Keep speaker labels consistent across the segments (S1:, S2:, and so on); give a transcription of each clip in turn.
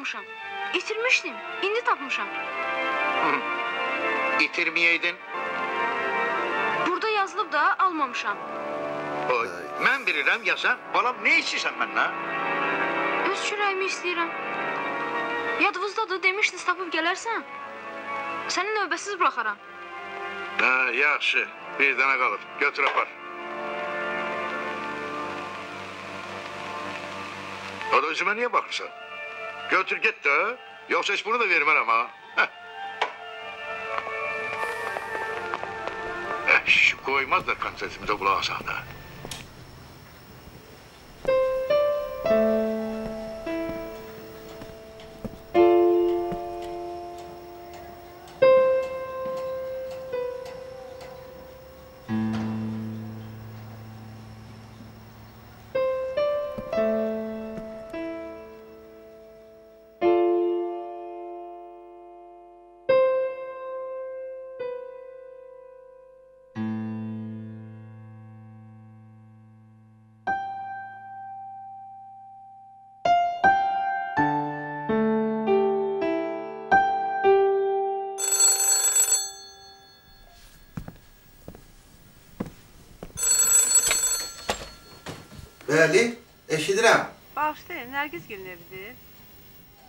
S1: almamışam. İtirmişdim, indi tapmışam.
S2: İtirmeyeydin.
S1: Burada yazılıb da almamışam.
S2: Oy, mən bilirəm ya sən. Balam, ne içirsən məndən?
S1: Öz çörəyimi istəyirəm. Yadınızdadır, demişdiniz tapıb gələrsən. Səni növbəsiz bıraxaram.
S2: Hə, yaxşı. Bir dənə qalıb. Götür apar. O da üzümə niyə baxırsan? Götür git də. Yoxsa heç bunu da vermərəm ha. Şu koymazlar konsertimize kulağı asanda.
S3: Bəli, eşidirəm.
S4: Bağışlayın, Nərgizgilin evidir.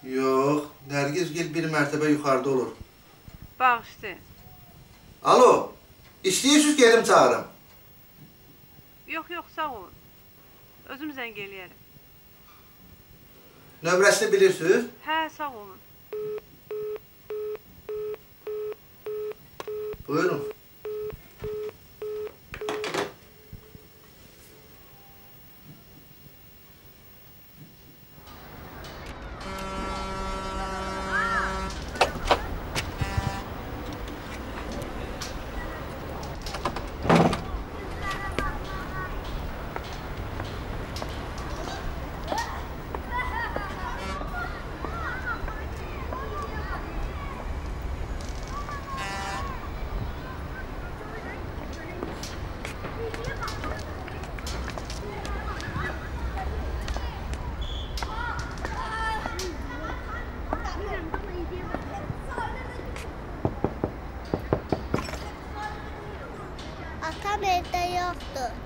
S3: Yox, Nərgizgil bir mərtəbə yuxarıda olur.
S4: Bağışlayın.
S3: Alo, istəyirsiniz gelim çağırım.
S4: Yox, sağ olun. Özüm zəng eləyərəm.
S3: Nömrəsini bilirsiniz?
S4: Hə, sağ olun.
S3: Buyurun.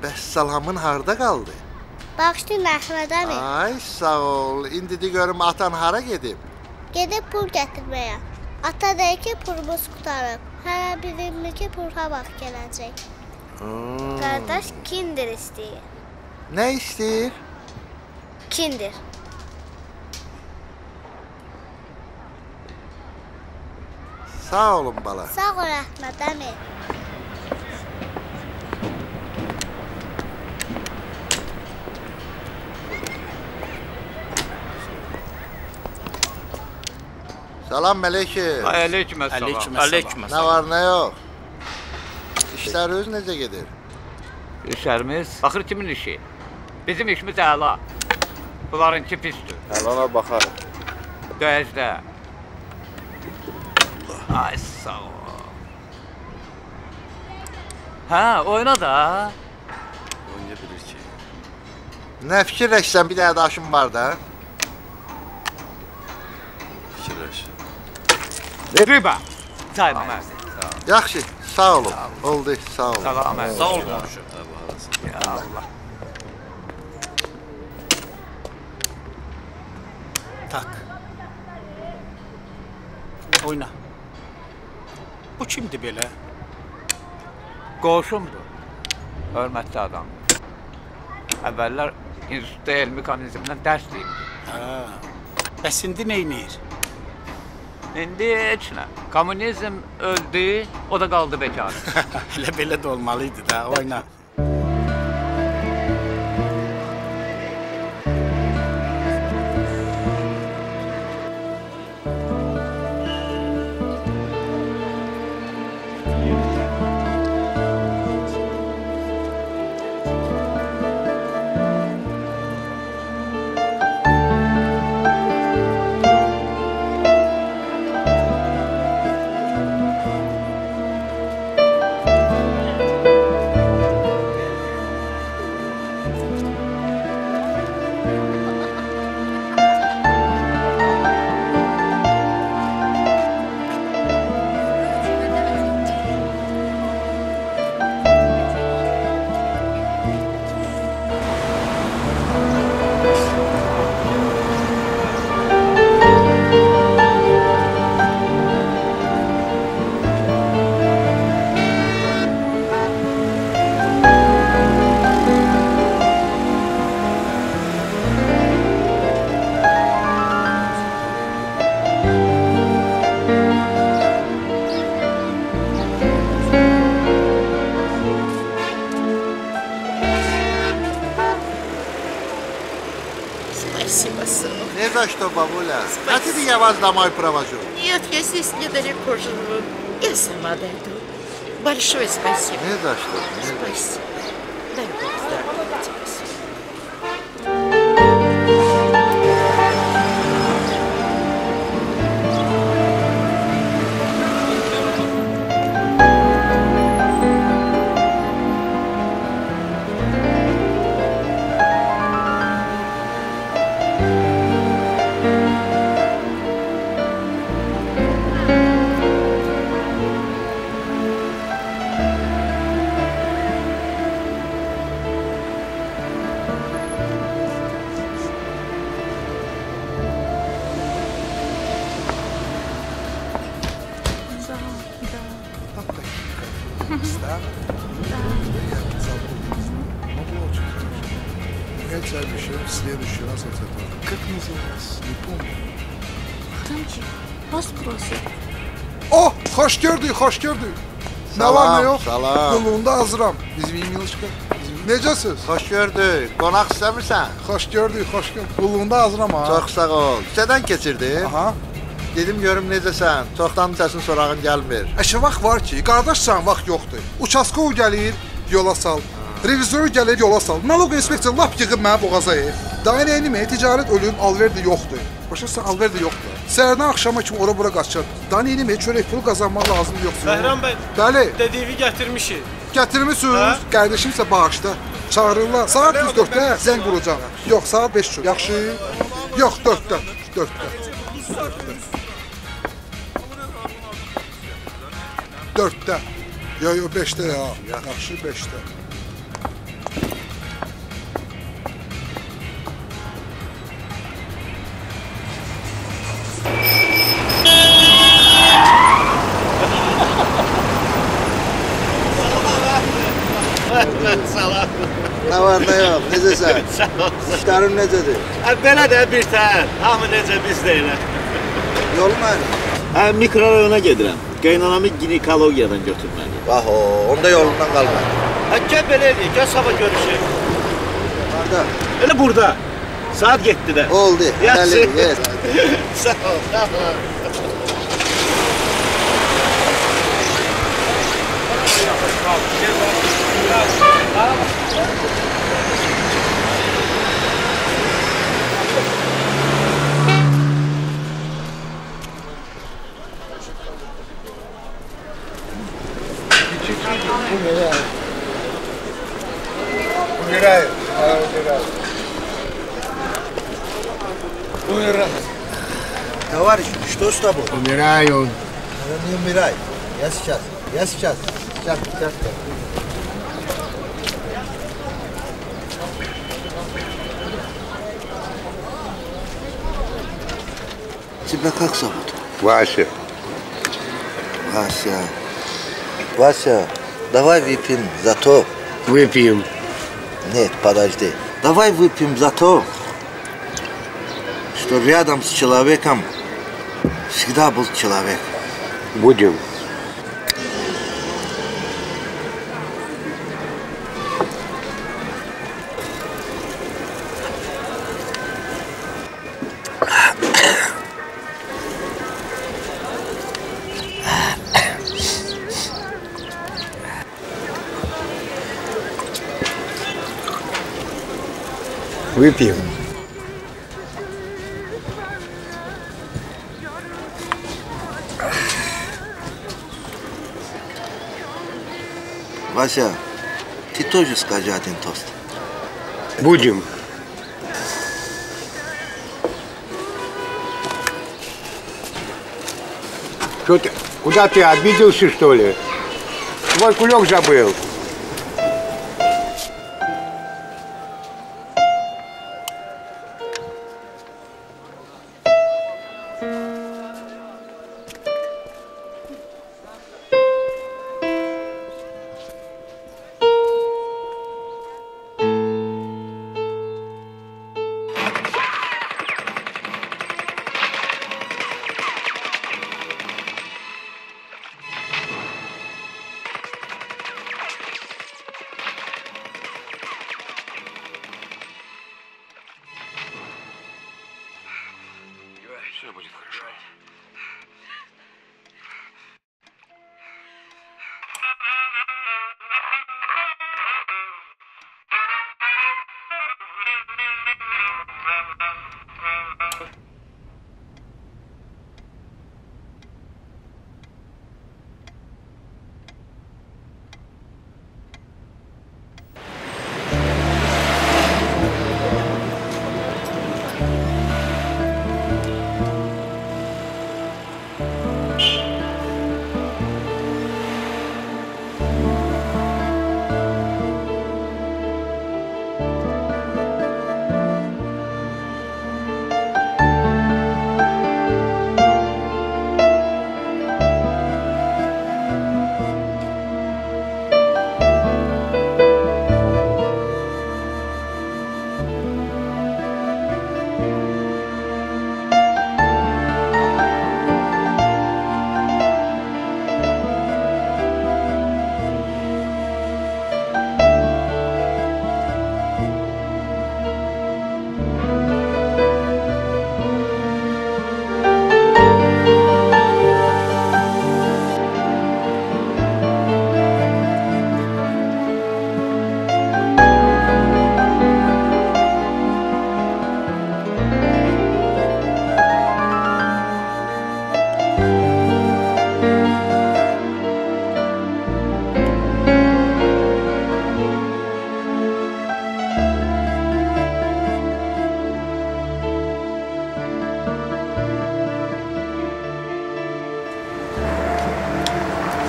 S3: Bəs salamın harda qaldı?
S5: Bağışlayın Əhməd əmi.
S3: Ay, sağ ol. İndi de görüm atan hara gedib?
S5: Gedib pul gətirməyə. Ata deyir ki, pulumuz qutarıb. Hələ bilinmir ki, pulha vaxt gələcək. Qardaş kindir istəyir.
S3: Nə istəyir?
S5: Kindir.
S3: Sağ olun bala.
S5: Sağ ol Əhməd əmi.
S3: Salam Meleki.
S6: Aleykümselam.
S3: Nə var, nə yox? İşləriniz necə gedir?
S6: İşlərimiz baxır kimin işi? Bizim işimiz əla. Bunlarınki pisdir.
S3: Əlana baxarıq.
S6: Döyəcdə. Ay sağ ol. Hə, oyna da.
S7: Oynaya bilir ki.
S3: Nə fikirləşsən, bir dənə daşım var da.
S7: Fikirləş.
S6: Riba. Saymaz.
S3: Yaxşı, sağ olun. Oldu, sağ olun.
S6: Salamət.
S7: Sağ ol qonşu.
S6: Ya Allah.
S8: Tak. Oyna. Bu kimdir belə?
S6: Qoşumdur. Hörmətli adam. Əvvəllər institutda elmi komünizmdən dərs deyildi.
S8: Hə. Bəs indi neynir?
S6: İndi heç nə. Komünizm öldü, o da qaldı bekar.
S8: Elə belə də olmalıydı da, oyna.
S3: за что, бабуля. Хотите, я вас домой провожу?
S9: Нет, я здесь недалеко живу. Я сама дойду. Большое спасибо.
S3: Не за что.
S9: Спасибо. Дай Бог здоровья тебе.
S10: Я тебя обещаю, в следующий раз я тебя тоже. Как называлось? Не помню.
S1: Adamcı, bas burası.
S10: Oh, hoş gördük, hoş gördük. Ne
S3: Salam,
S10: var ne yok?
S3: salam.
S10: Yolunda hazıram. Izvinilişka. Necəsiz?
S3: Hoş gördük. Qonaq istəmirsən?
S10: Hoş gördük, hoş gördük. Yolunda hazıram ha.
S3: Çox sağ ol. Küçədən keçirdim.
S10: Aha.
S3: Dedim görüm necəsən. Çoxdan səsin sorağın gəlmir.
S10: Əşə vaxt var ki, qardaşsan vaxt yoxdur. Uçaskov gəlir, yola sal. Revizor gəlir, yola sal. Naloq inspektor lap yığıb mənə boğaza ev. Daha nəyinimi, ticarət ölüm, alverdi yoxdur. Başa alverdi yoxdur. Səhərdən axşama kimi ora-bura qaçır. Daha nəyinimi, çörək pulu qazanmaq lazım yoxdur.
S11: Bəhram bəy,
S10: Bəli,
S11: dediğimi gətirmişik.
S10: gətirmisiniz. Qardaşımsa bağışda. Çağırırlar. Saat 4-də zəng vuracaq. Yox, saat 5 üçün. Yaxşı. Yox, 4-də. 4-də. 4-də. Yo, 5-də ya. Yaxşı 5-də.
S3: Salam. Nə var, nə yox? Necəsən?
S12: Sağ ol.
S3: İşlərin necədir?
S12: Belə də bir tər. Hamı necə biz də elə.
S3: Yolun nədir?
S12: Mikrorayona gedirəm. Qaynanamı ginekologiyadan götürməliyim.
S3: Bax o, onda yolundan qalma.
S12: Gəl belə eləyək, gəl sabah görüşək.
S3: Harda?
S12: Elə burada. Saat 7-də.
S3: Oldu.
S12: Yaxşı.
S3: Yes.
S12: Sağ ol, sağ ol.
S10: Умираю. Умираю. Умираю.
S3: Товарищ, что с тобой?
S10: Умираю.
S3: Не умирай. Я сейчас. Сейчас. Тебя как зовут?
S2: Вася.
S3: Вася, давай выпьем за то.
S10: Выпьем.
S3: Нет, подожди. Давай выпьем за то, что рядом с человеком всегда был человек.
S10: Будем. Выпьем.
S3: Вася, ты тоже скажи один тост.
S10: Будем. Что ты? Куда ты обиделся, что ли? Твой кулек забыл.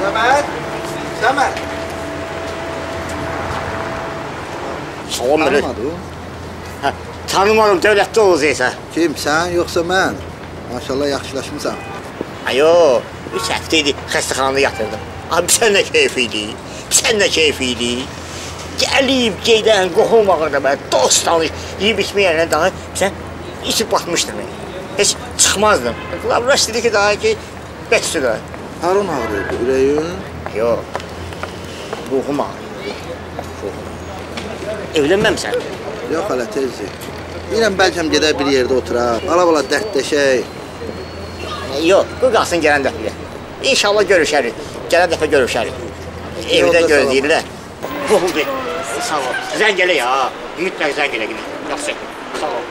S3: Səməd.
S12: Salam belə. Hə, tanımadım, dövlətdə olacaqsa.
S3: Kim, sən yoxsa mən? Maşallah yaxşılaşmısan.
S12: Ayo, 3 həftə idi xəstəxanada yatırdım. Abi sən nə keyf idi? Sən nə keyf idi? Gəlib, gedən, qohum ağırda mən, dost tanış, yiyib içməyənə daha sən içib batmışdın. Heç çıxmazdım. Lavraş dedi ki, daha ki, bəksü də.
S3: Harun ağrıydı, ürəyin?
S12: Yox, ruhum ağrıydı. Evlənməmsən?
S3: Yox, hələ tezdir. Deyirəm, bəlkəm gedək bir yerdə oturaq, ala-bala dərdləşək.
S12: Yox, bu qalsın gələn dəfə. İnşallah görüşərik, gələn dəfə görüşərik. Evdə gözləyirlər. Oldu. Sağ ol. Zəng elə ya. Mütləq zəng elə gidelim. Yaxşı. Sağ ol.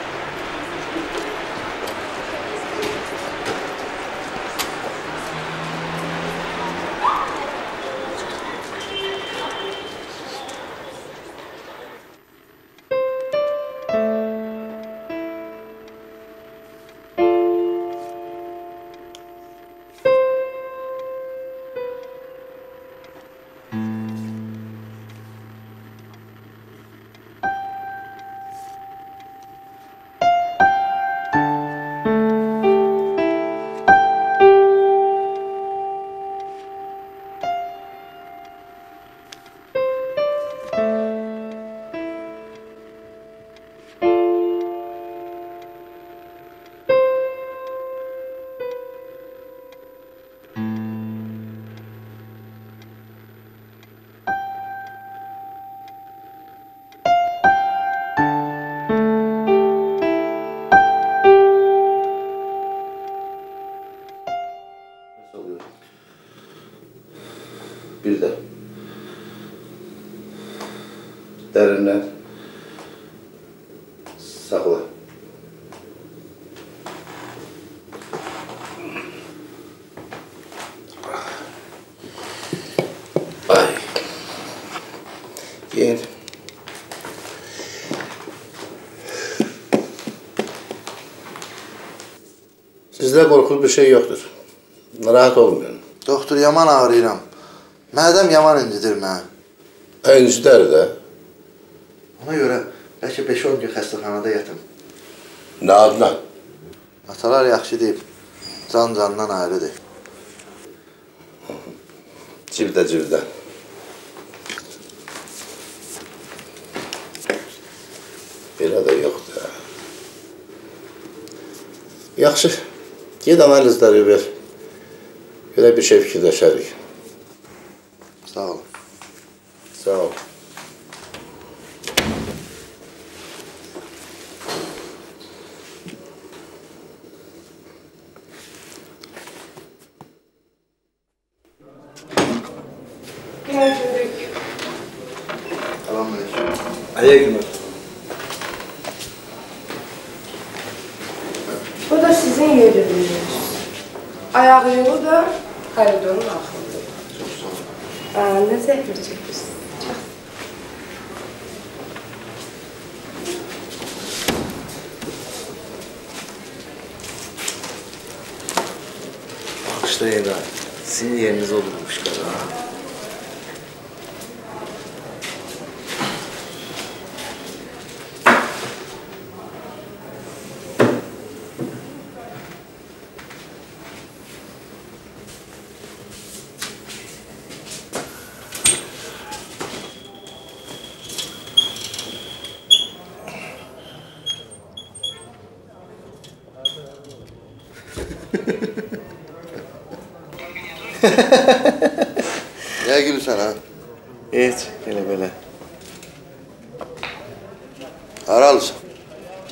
S7: Bir də dərinlər saxla. Ay. Yer. Sizdə qorxulu bir şey yoxdur. Narahat olmayın.
S3: Doktor, yaman ağrıyıram. Mədəm yaman incidir mən.
S7: İncidər də.
S3: Ona görə bəlkə 5-10 gün xəstəxanada yatım.
S7: Nə adına?
S3: Atalar yaxşı deyib. Can candan ayrıdır.
S7: Cibdə cibdə. Belə də yoxdur. Yaxşı. Ged analizləri ver. Belə bir şey fikirləşərik.
S3: Sağ olun.
S7: Sağ ol.
S3: Selamünaleyküm.
S7: Aleyküm.
S11: Bu da sizin yeriniz. Ayağı yolu da koridorun axırında.
S3: Çok sağ olun.
S11: Ne zəhmət çəkirsiniz.
S3: Bağışlayın da. Sizin yeriniz olurmuş kadar. Ne gülürsən ha?
S12: Heç, belə.
S3: Haralısın?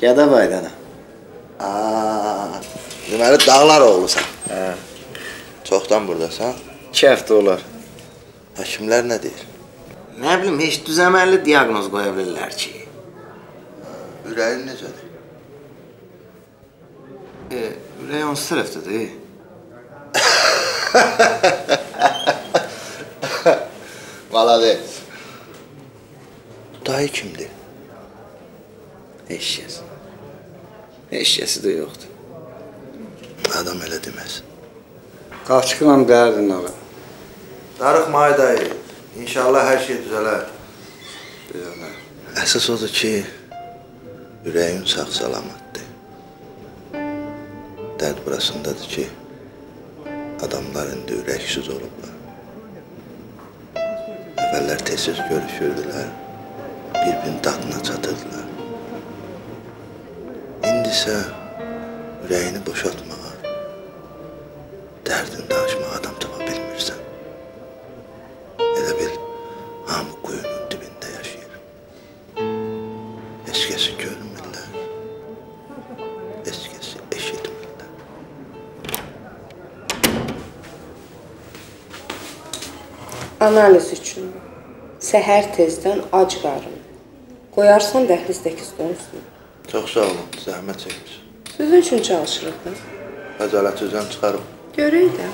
S12: Gədəbaydana.
S3: Deməli dağlar oğlusan.
S12: Hə.
S3: Çoxdan buradasan.
S12: 2 həftə olar.
S3: Həkimlər nə deyir?
S12: Nə bilim, heç düzəməlli diaqnoz qoya bilirlər ki.
S3: Ürəyin necədir?
S12: Ürək hansı tərəfdədir?
S3: Malades. Dayı kimdir?
S12: Heç kəs. Heç kəsi də yoxdur.
S3: Adam elə deməz.
S8: Qaçqılan dərdin ağa.
S3: Darıxmayı dayı. İnşallah hər şey düzələr. Əsas odur ki, ürəyin sağ salamatdır. Dərd burasındadır ki, adamlar indi ürəksiz olublar. Əvvəllər tez-tez görüşürdülər, bir-birinin dadına çatırdılar. İndi isə ürəyini boşaltmağa, dərdini danışmağa adam tapa bilmirsən. Elə bil, hamı quyunun dibində yaşayır. Heç kəsi görmürlər, heç kəsi eşitmirlər.
S11: Analiz üçün səhər tezdən ac qarın. Qoyarsan dəhlizdəki stolun üstünə.
S3: Çox sağ olun, zəhmət çəkmişsin.
S11: Sizin üçün çalışırıq da.
S3: Xəcalət üzrən çıxarım.
S11: Görək də.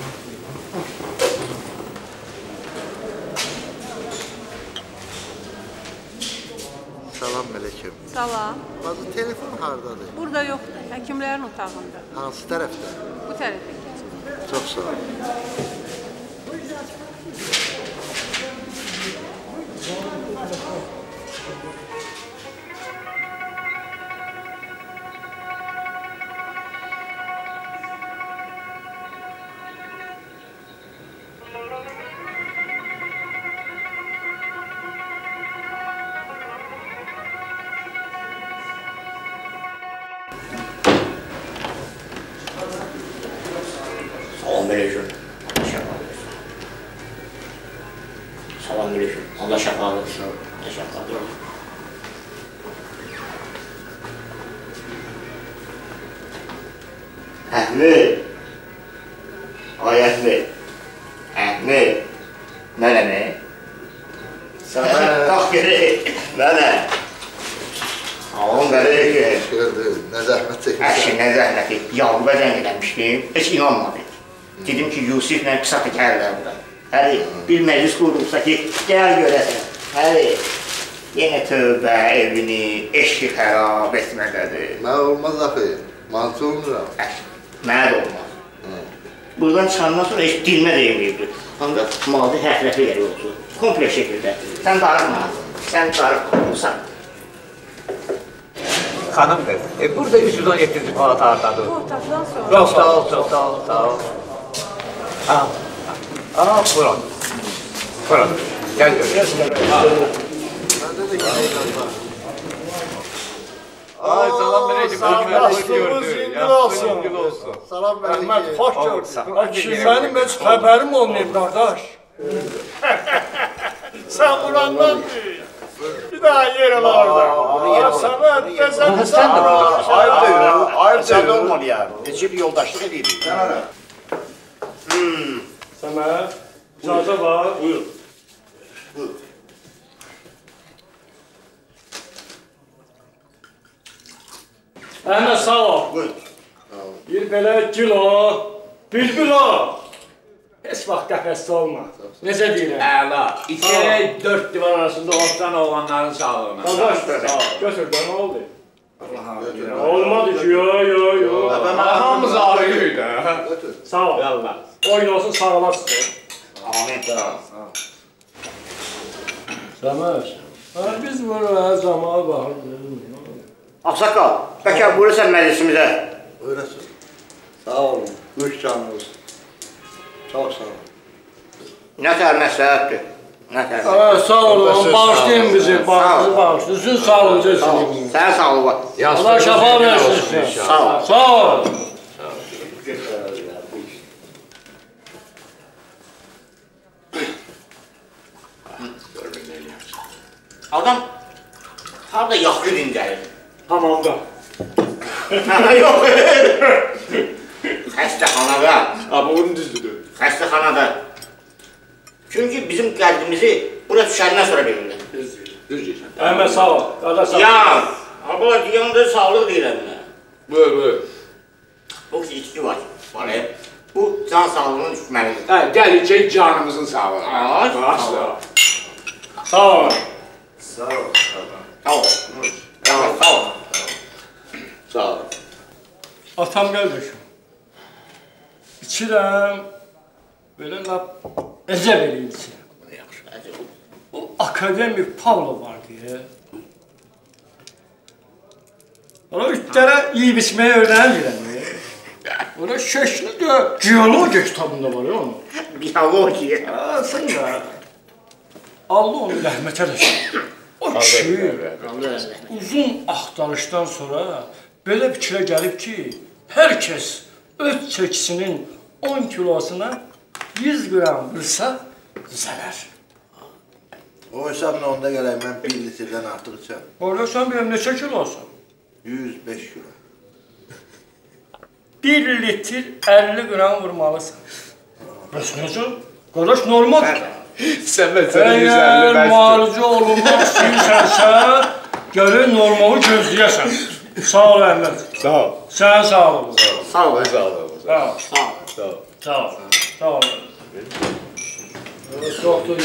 S3: Salam mələkəm.
S4: Salam.
S3: Bazı telefon hardadır?
S4: Burada yoxdur. Həkimlərin otağında.
S3: Hansı tərəfdə?
S4: Bu tərəfə keçin.
S3: Çox sağ olun.
S12: Selamünaleyküm. Selamünaleyküm. Allah şəfa versin. Təşəkkür edirəm. Əhmid. Ay Əhmid. Əhmid. Mənə nə? Qalx gerək. Mənə. Salam verək.
S3: Gördüm, nə zəhmət çəkmişsən.
S12: Əşi, nə zəhməti. Yavruğa zəng eləmişdim. Heç inanmadı. Dedim ki, Yusiflə qısatı gəlirlər buradan. Həli, bir məclis qurulsa ki, gəl görəsən. Həli, yenə tövbə evini, eşki xərab etmədədir.
S3: Mən olmaz axı, mantı olmuram.
S12: Mənə də olmaz. Buradan çıxandan sonra heç dilmə deyilməyibdir. Ancaq maddi həfrəfi yeri olsun. Kompleks şəkildə. Sən darıqma, sən darıqmamısan.
S6: Xanım qız, burada 317-ci palat hardadır?
S4: Bu otaqdan sonra.
S6: Çox sağ ol, çox sağ ol, sağ ol. Buran. Buran. Gəl görək. Ay, salam mələkəm.
S13: Salamlaşdığımız yüngül olsun.
S3: Salam mələkəm.
S13: Əhməd, xoş gördük. Mənim heç xəbərim olmayıb, qardaş. Sən burandan deyil. Bir daha yer ala orada. Səməd, qəzəli sən burada.
S12: Ayıb sən olmalı ya. Necə bir yoldaşlıq edirik.
S13: Səməd, icazə var.
S12: Buyur.
S13: Əhməd, sağ ol.
S12: Buyur.
S13: Bir belə kilo, bülbül o. Heç vaxt qəfəsdə olma. Necə deyirəm?
S6: Əla. 2-4 divar arasında oturan oğlanların sağlığına.
S13: Qardaş, götür də, nə oldu? Olmadı ki, yo.
S6: Hamımız ağrıyıq da.
S13: Sağ ol. Oyun olsun, sağ olasın.
S12: Amin.
S13: Səməd, biz buraya camağa baxırıq.
S12: Ağsaqqal, bəlkə buyursan məclisimizə.
S3: Buyurasın. Sağ olun, mülk canınız. Çox sağ olun.
S12: Nətər məsləhətdir? Nətər?
S13: Sağ olun, bağışlayın bizi, bağışlayın. Sizin sağlığınıza için.
S12: Sən sağ ol.
S13: Allah şəfa versin.
S12: Sağ ol.
S13: Sağ ol.
S12: Adam harada yaxşı dincəlir?
S13: Hamamda.
S12: Yox. Xəstəxanada.
S13: Amma onun düzdür.
S12: Xəstəxanada. Çünki bizim qəlbimizi bura düşəndən sonra verirlər.
S13: Düz deyirsən. Əhməd, sağ ol. Qardaş, sağ ol.
S12: Ya, abla deyəndə sağlıq deyirəm mən.
S6: Buyur.
S12: Bu ki, içki var. Bu can sağlığının düşməlidir.
S6: Gəl içək canımızın sağlığı.
S13: Sağ ol.
S3: Sağ ol.
S12: Sağ ol. Sağ ol.
S6: Sağ ol.
S13: Atam qardaşım. İçirəm. Belə lap Əcəb eləyirsən. O akademik Pavlov var deyə. Ona ütlərə yiyib içməyə öyrənirəm. Ona şəkli də geologiya kitabında var ya onun.
S12: Biologiya.
S13: Sən də. Allah onu rəhmət eləsin. O kişi uzun axtarışdan sonra belə fikrə gəlib ki, hər kəs öz çəkisinin 10 kilosuna 100 qram qırsa düzələr.
S3: O hesabla onda gələk, mən 1 litrdən artıq içəm.
S13: Orada sən benim neçə kilosun?
S3: 105 kilo.
S13: 1 litr 50 qram vurmalısan. Bəs necə? Qardaş, normaldır. Əgər müalicə olunmaq istəyirsənsə, gərək normalı gözləyəsən. Sağ ol, Əhməd.
S3: Sağ ol.
S13: Sənin sağlığın.
S12: Sağ ol.
S3: Sağ ol.
S13: Sağ ol. Sağ ol. Sağ ol. Sağ ol. Doktor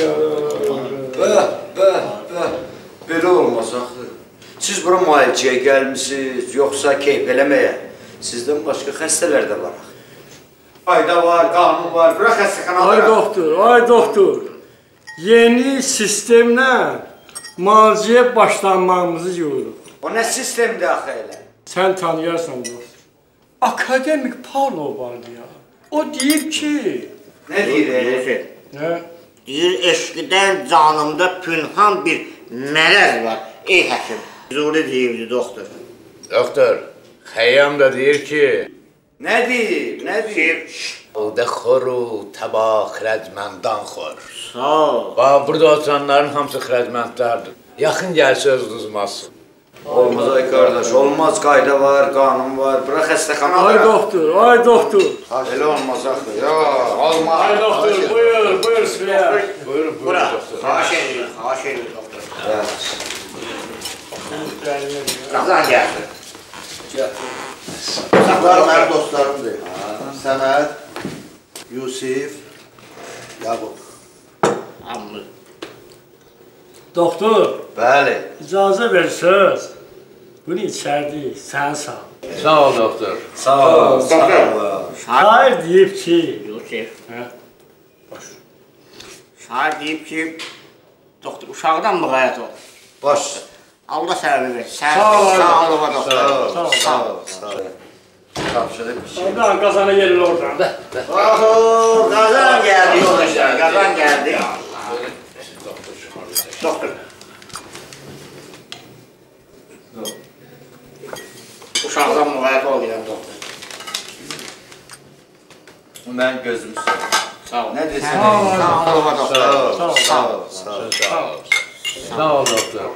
S14: Belə olmaz axı. Siz bura müalicəyə gəlmişsiniz, yoxsa keyf eləməyə? Sizdən başqa xəstələr də var axı. Qayda var, qanun var, bura xəstəxanalar.
S13: Ay doktor. Yeni sistemlə müalicəyə başlanmağımızı görürük.
S14: O nə sistemdir axı elə?
S13: Sən tanıyarsan doktor. Akademik Pavlov vardı ya. O deyib ki...
S14: Nə deyir?
S13: Nə?
S12: Deyir, eşqidən canımda pünhan bir mərəz var. Ey həkim, zuri deyirdi doktor.
S7: Doktor, Xəyyam da deyir ki...
S14: Nə deyir? Nə deyir?
S7: Oda xoru, təba, xirədməndan xor.
S12: Sağ ol.
S7: Bax, burada oturanların hamısı xirədməndlərdir. Yaxın gəl söz duzmasın.
S14: Olmaz ay qardaş, olmaz, qayda var, qanun var, bura xəstəxanalar.
S13: Ay doktor.
S14: Elə olmaz axı, yox, olmaz.
S13: Ay doktor, buyur Süleyman.
S7: Buyurun,
S12: Bura,
S7: doktor.
S12: xahiş edirik doktor.
S14: Qazan gəldi.
S3: Bunlar mənim dostlarımdır. Səməd, Yusif, Yaqub.
S12: Hamı.
S13: Doktor.
S14: Bəli.
S13: İcazə versəz. Bunu içərdik, sən sağ ol.
S7: Sağ ol, doktor.
S14: Sağ ol.
S13: Şair deyib ki...
S12: Yusif. Şair deyib ki, doktor, uşaqdan müğayət ol.
S14: Baş.
S12: Allah səbəbi ver.
S13: Sağ ol,
S12: doktor.
S13: Sağ ol.
S14: Tapşırıb bir şey.
S13: Oradan qazana gelir oradan.
S12: Qazan gəldi yoldaşlar, qazan gəldi. Doktor. Uşaqdan müğayət ol gedən doktor.
S14: Mən gözüm
S12: sağ ol.
S14: Nə desən?
S12: Sağ ol, doktor.
S14: Sağ ol.
S7: Sağ ol, doktor.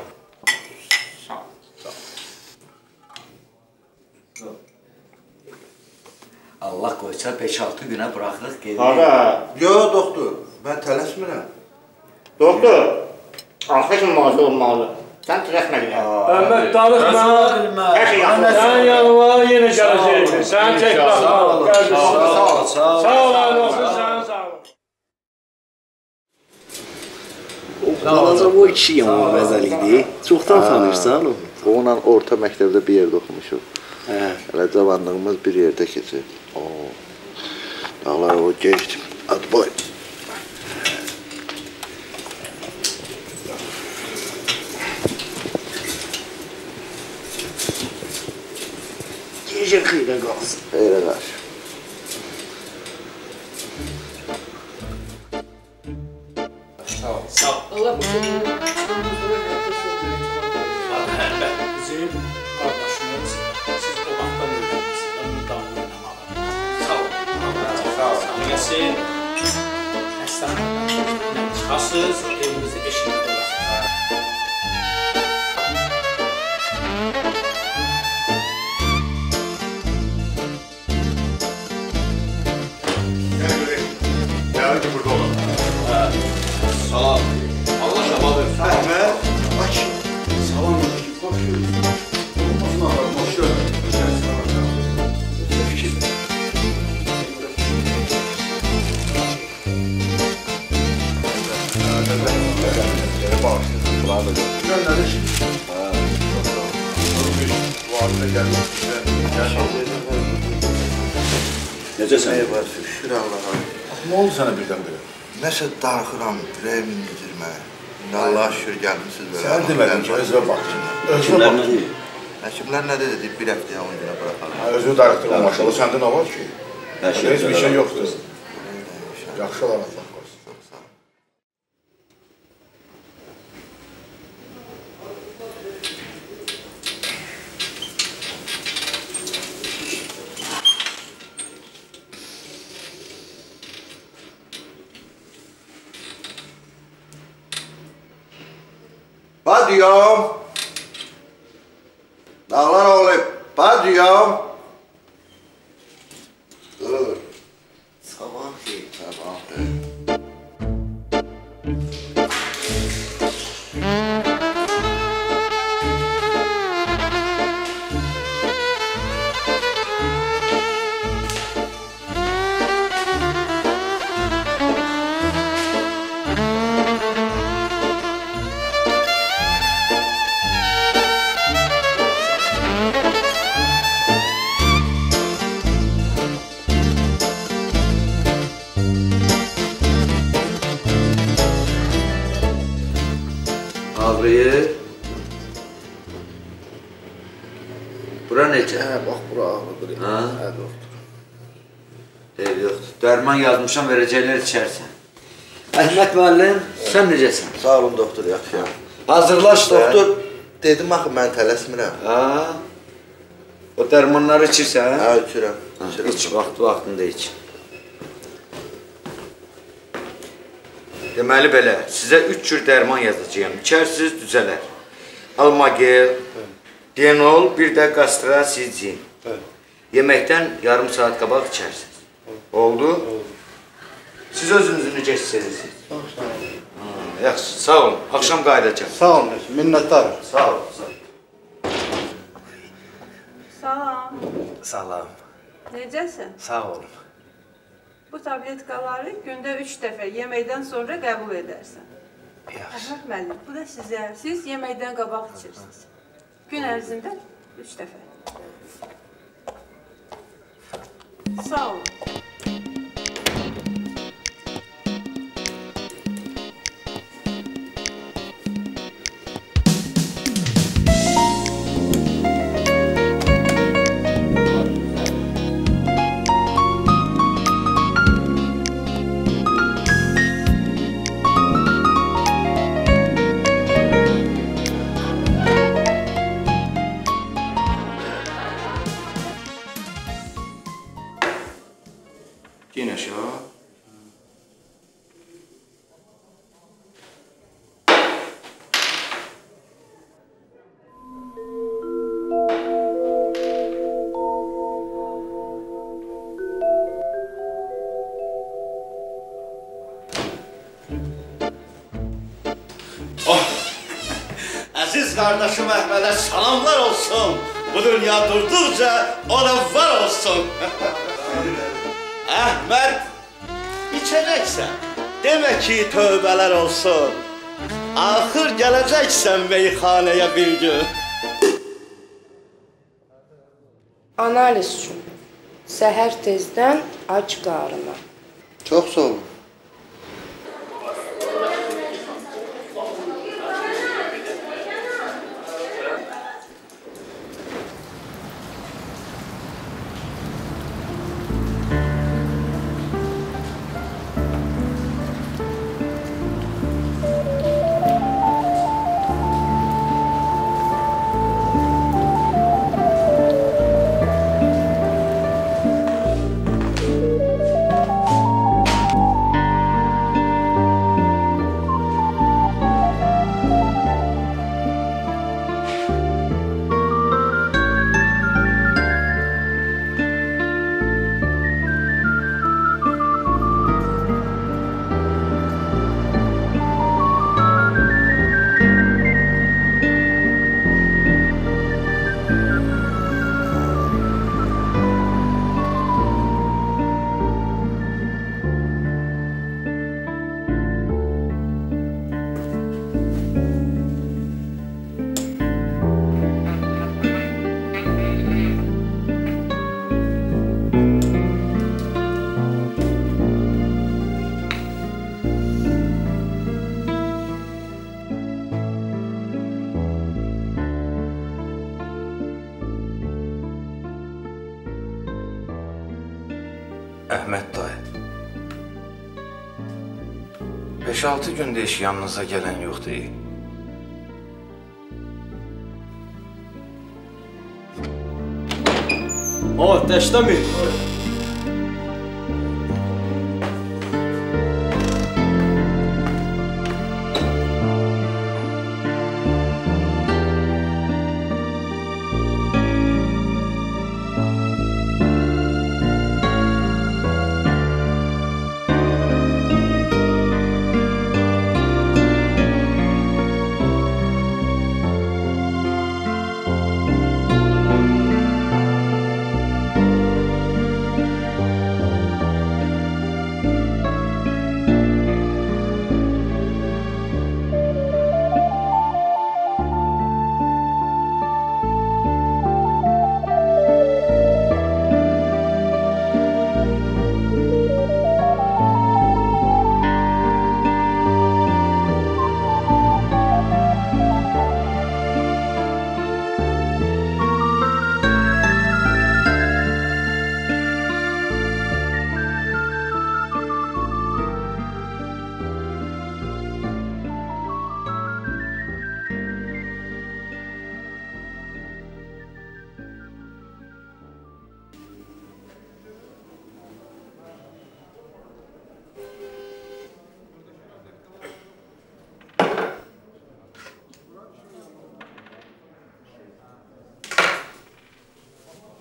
S14: Allah qoysa 5-6 günə buraxırıq gedir.
S12: Hara?
S3: Yox, doktor, mən tələsmirəm.
S12: Doktor, arxa kimi müalicə olmalı. Sən tələsmə gedən.
S13: Əhməd, darıxma.
S12: Hər şey yaxın.
S13: Sən yanıma yenə gələcəksin. Sən çək baxma. Sağ ol, doktor, sən sağ ol.
S15: Balaca bu kişi yaman məzəli idi. Çoxdan tanırsan onu?
S3: Onunla orta məktəbdə bir yerdə oxumuşuq. Hələ cavanlığımız bir yerdə keçir. Dağlar o geçtim. Hadi boy.
S12: Gecə xeyrə qalsın.
S3: Xeyrə qarşı.
S13: Sağ ol. Allah bizim qardaşımız, siz odaqdan öyrənirsiniz, onun damını oynamalı. Sağ ol. Sağ ol. Gəlsin, həstəxanadan çıxasınız, evimizi eşiyiniz olasınız.
S2: Yarın ki burada olalım. Salam. Allah şabalı.
S3: Əhməd, aç. Salam olsun, hoş geldin. Olmasın ağabey, hoş geldin.
S14: Necəsən?
S3: Şükür Allah'a.
S2: Ne oldu sana birden böyle?
S7: Nəsə darxıram, ürəyim incir mən. İndi Allah'a şükür gəlmişsiniz belə.
S3: Sən demədin ki, özünə baxsın. Özünə baxsın.
S7: Həkimlər nə dedi? Bir həftəyə 10 günə bıraxalım.
S3: Özünü darıxdırma, maşallah. Səndə nə var ki? Heç bir şey yoxdur. Yaxşı olar, Allah qorusun.
S7: Çox sağ ol. Padiyom. Dağlar oğlu. Padiyom. Dur. Sabah ki. Sabah.
S14: Ağrıyır. Bura necə?
S7: Bax, bura ağrıdır.
S14: Ha?
S7: Doktor.
S14: Deyil, yoxdur. Dərman yazmışam, verəcəklər içərsən. Əhməd müəllim, sən necəsən?
S7: Sağ olun doktor, yaxşıyam.
S14: Hazırlaş da.
S7: Doktor, dedim axı mən tələsmirəm.
S14: Ha? O dərmanları içirsən?
S7: Hə, içirəm.
S14: İç, vaxtında iç. Deməli belə, sizə 3 cür dərman yazacağım. İçərsiniz, düzələr. Almagel, Denol, bir də Qastracin. Yeməkdən yarım saat qabaq içərsiniz. Oldu? Siz özünüzü necə hiss edirsiniz? Yaxşı, sağ olun. Axşam qayıdacaq.
S3: Sağ olun, minnətdarım.
S14: Sağ olun.
S4: Salam.
S15: Salam.
S4: Necəsən?
S15: Sağ olun.
S4: Bu tabletkaları gündə 3 dəfə yeməkdən sonra qəbul edərsən.
S15: Yaxşı.
S4: Əhməd müəllim, bu da sizə. Siz yeməkdən qabaq içirsiniz. Gün ərzində 3 dəfə. Sağ olun.
S14: Gen aşağı.
S12: Aziz kardeşim Ahmet'e salamlar olsun. Bu dünya durdukça ona var olsun. Ahmet, içeceksen demek ki tövbeler olsun. Ahır geleceksen meyhaneye bir gün.
S11: Analiz üçün. Səhər tezdən ac qarına.
S7: Çox sağ olun.
S16: Əhməd dayı. 5-6 gündür heç yanınıza gələn yoxdur.
S17: Dəşdəmi?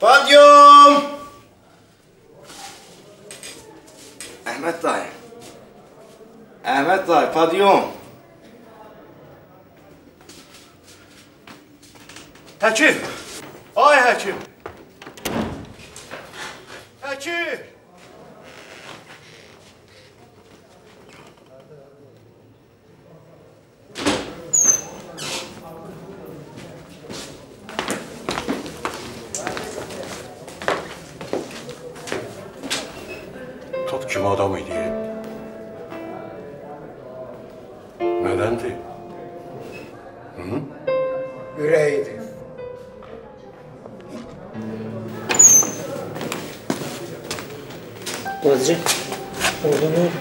S16: Padyum! Əhməd dayı. Əhməd dayı, padyum. Həkim! Ay həkim! Həkim!
S18: Kim adam idi? Nədəndir?
S14: Ürəyidir.
S12: Bacı, orada ne oldu?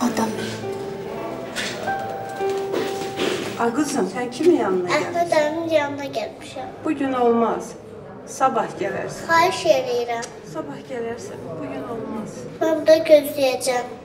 S1: Adam.
S4: Ay qızım, sən kimin yanına gəlmişsən?
S5: Əhmədəmin yanına gəlmişəm.
S4: Bugün olmaz. Sabah gələrsən.
S5: Xahiş edirəm.
S4: Sabah gələrsən, bugün olmaz.
S5: Mən də gözləyəcəm.